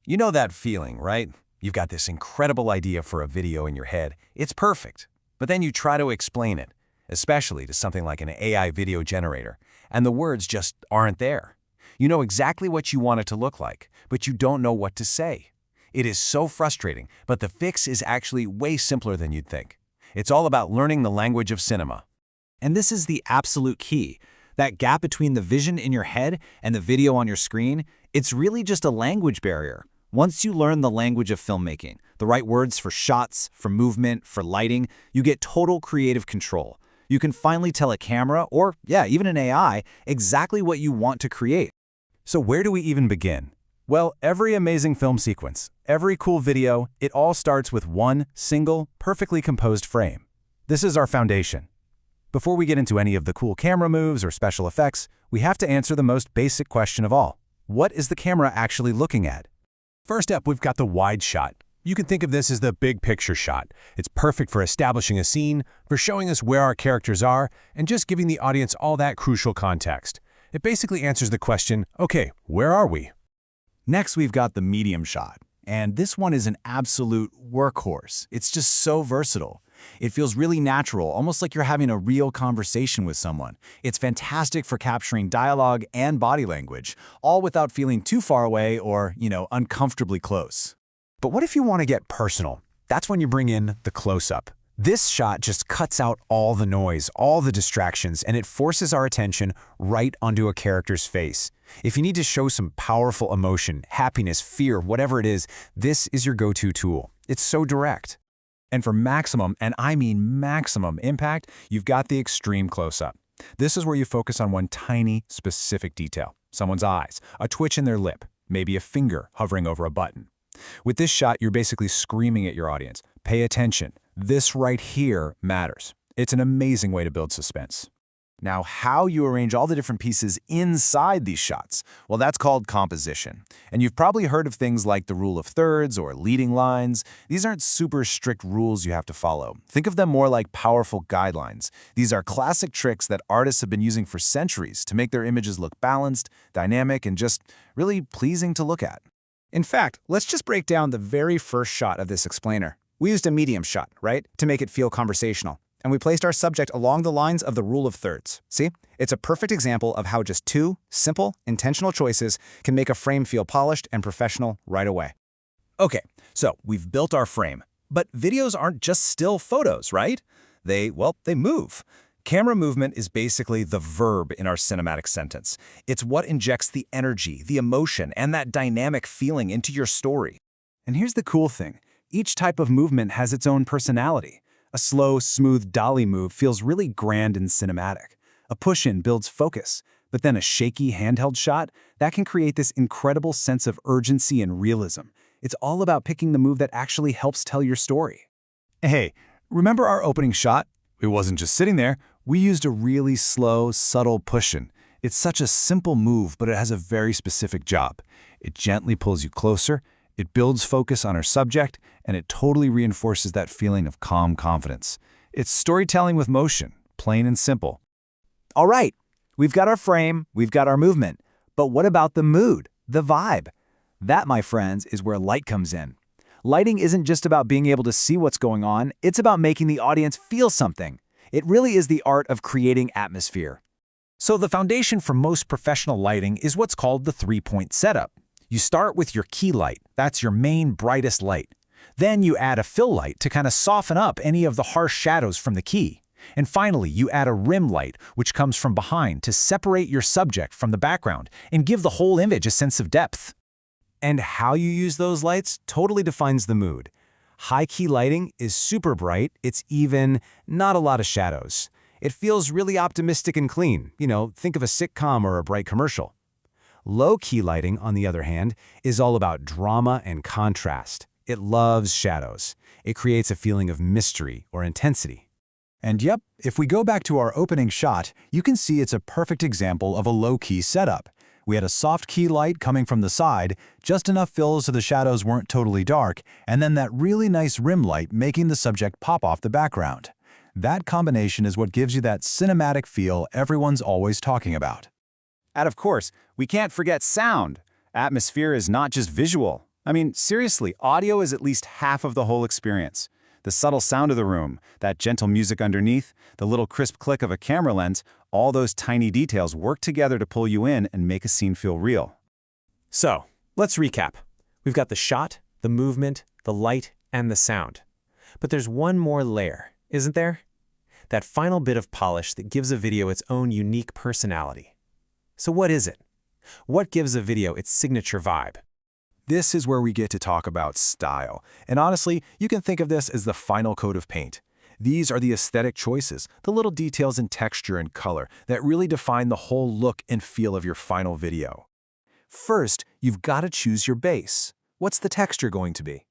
You know that feeling, right? You've got this incredible idea for a video in your head. It's perfect. But then you try to explain it, especially to something like an AI video generator, and the words just aren't there. You know exactly what you want it to look like, but you don't know what to say. It is so frustrating, but the fix is actually way simpler than you'd think. It's all about learning the language of cinema. And this is the absolute key. That gap between the vision in your head and the video on your screen, it's really just a language barrier. Once you learn the language of filmmaking, the right words for shots, for movement, for lighting, you get total creative control. You can finally tell a camera, or even an AI, exactly what you want to create. So where do we even begin? Well, every amazing film sequence, every cool video, it all starts with one single, perfectly composed frame. This is our foundation. Before we get into any of the cool camera moves or special effects, we have to answer the most basic question of all. What is the camera actually looking at? First up, we've got the wide shot. You can think of this as the big picture shot. It's perfect for establishing a scene, for showing us where our characters are, and just giving the audience all that crucial context. It basically answers the question, okay, where are we? Next, we've got the medium shot. And this one is an absolute workhorse. It's just so versatile. It feels really natural, almost like you're having a real conversation with someone. It's fantastic for capturing dialogue and body language, all without feeling too far away or, uncomfortably close. But what if you want to get personal? That's when you bring in the close-up. This shot just cuts out all the noise, all the distractions, and it forces our attention right onto a character's face. If you need to show some powerful emotion, happiness, fear, whatever it is, this is your go-to tool. It's so direct. And for maximum, and I mean maximum impact, you've got the extreme close-up. This is where you focus on one tiny, specific detail. Someone's eyes, a twitch in their lip, maybe a finger hovering over a button. With this shot, you're basically screaming at your audience, pay attention. This right here matters. It's an amazing way to build suspense. Now, how you arrange all the different pieces inside these shots, well, that's called composition. And you've probably heard of things like the rule of thirds or leading lines. These aren't super strict rules you have to follow. Think of them more like powerful guidelines. These are classic tricks that artists have been using for centuries to make their images look balanced, dynamic, and just really pleasing to look at. In fact, let's just break down the very first shot of this explainer. We used a medium shot, right, to make it feel conversational. And we placed our subject along the lines of the rule of thirds. See? It's a perfect example of how just two simple, intentional choices can make a frame feel polished and professional right away. Okay, so we've built our frame. But videos aren't just still photos, right? They move. Camera movement is basically the verb in our cinematic sentence. It's what injects the energy, the emotion, and that dynamic feeling into your story. And here's the cool thing. Each type of movement has its own personality. A slow, smooth dolly move feels really grand and cinematic. A push-in builds focus, but then a shaky handheld shot, that can create this incredible sense of urgency and realism. It's all about picking the move that actually helps tell your story. Hey, remember our opening shot? It wasn't just sitting there. We used a really slow, subtle push-in. It's such a simple move, but it has a very specific job. It gently pulls you closer, it builds focus on our subject, and it totally reinforces that feeling of calm confidence. It's storytelling with motion, plain and simple. All right, we've got our frame, we've got our movement, but what about the mood, the vibe? That, my friends, is where light comes in. Lighting isn't just about being able to see what's going on, it's about making the audience feel something. It really is the art of creating atmosphere. So the foundation for most professional lighting is what's called the three-point setup. You start with your key light, that's your main brightest light. Then you add a fill light to kind of soften up any of the harsh shadows from the key. And finally, you add a rim light, which comes from behind to separate your subject from the background and give the whole image a sense of depth. And how you use those lights totally defines the mood. High-key lighting is super bright, it's even not a lot of shadows. It feels really optimistic and clean, think of a sitcom or a bright commercial. Low-key lighting, on the other hand, is all about drama and contrast. It loves shadows. It creates a feeling of mystery or intensity. And yep, if we go back to our opening shot, you can see it's a perfect example of a low-key setup. We had a soft key light coming from the side, just enough fill so the shadows weren't totally dark, and then that really nice rim light making the subject pop off the background. That combination is what gives you that cinematic feel everyone's always talking about. And of course, we can't forget sound. Atmosphere is not just visual. I mean, seriously, audio is at least half of the whole experience. The subtle sound of the room, that gentle music underneath, the little crisp click of a camera lens, all those tiny details work together to pull you in and make a scene feel real. So, let's recap. We've got the shot, the movement, the light, and the sound. But there's one more layer, isn't there? That final bit of polish that gives a video its own unique personality. So what is it? What gives a video its signature vibe? This is where we get to talk about style. And honestly, you can think of this as the final coat of paint. These are the aesthetic choices, the little details in texture and color that really define the whole look and feel of your final video. First, you've got to choose your base. What's the texture going to be?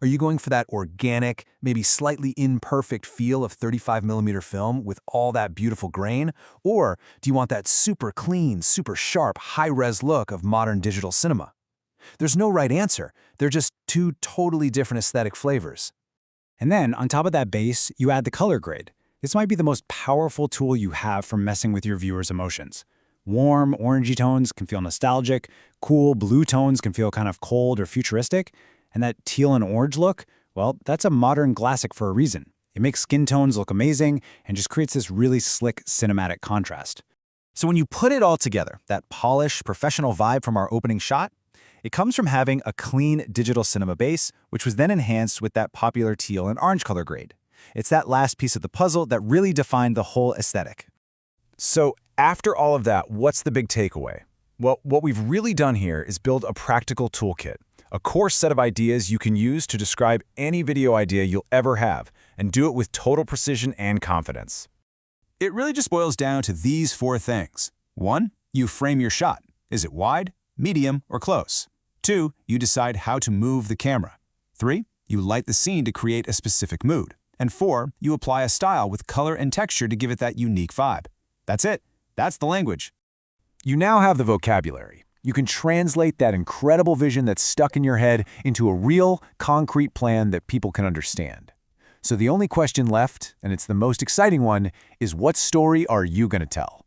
Are you going for that organic, maybe slightly imperfect feel of 35mm film with all that beautiful grain? Or do you want that super clean, super sharp, high-res look of modern digital cinema? There's no right answer. They're just two totally different aesthetic flavors. And then, on top of that base, you add the color grade. This might be the most powerful tool you have for messing with your viewers' emotions. Warm, orangey tones can feel nostalgic, cool blue tones can feel kind of cold or futuristic, and that teal and orange look, well, that's a modern classic for a reason. It makes skin tones look amazing and just creates this really slick cinematic contrast. So when you put it all together, that polished, professional vibe from our opening shot, it comes from having a clean digital cinema base, which was then enhanced with that popular teal and orange color grade. It's that last piece of the puzzle that really defined the whole aesthetic. So after all of that, what's the big takeaway? Well, what we've really done here is build a practical toolkit, a core set of ideas you can use to describe any video idea you'll ever have, and do it with total precision and confidence. It really just boils down to these four things. 1, you frame your shot. Is it wide, medium, or close? 2, you decide how to move the camera. 3, you light the scene to create a specific mood. And 4, you apply a style with color and texture to give it that unique vibe. That's it. That's the language. You now have the vocabulary. You can translate that incredible vision that's stuck in your head into a real, concrete plan that people can understand. So the only question left, and it's the most exciting one, is what story are you going to tell?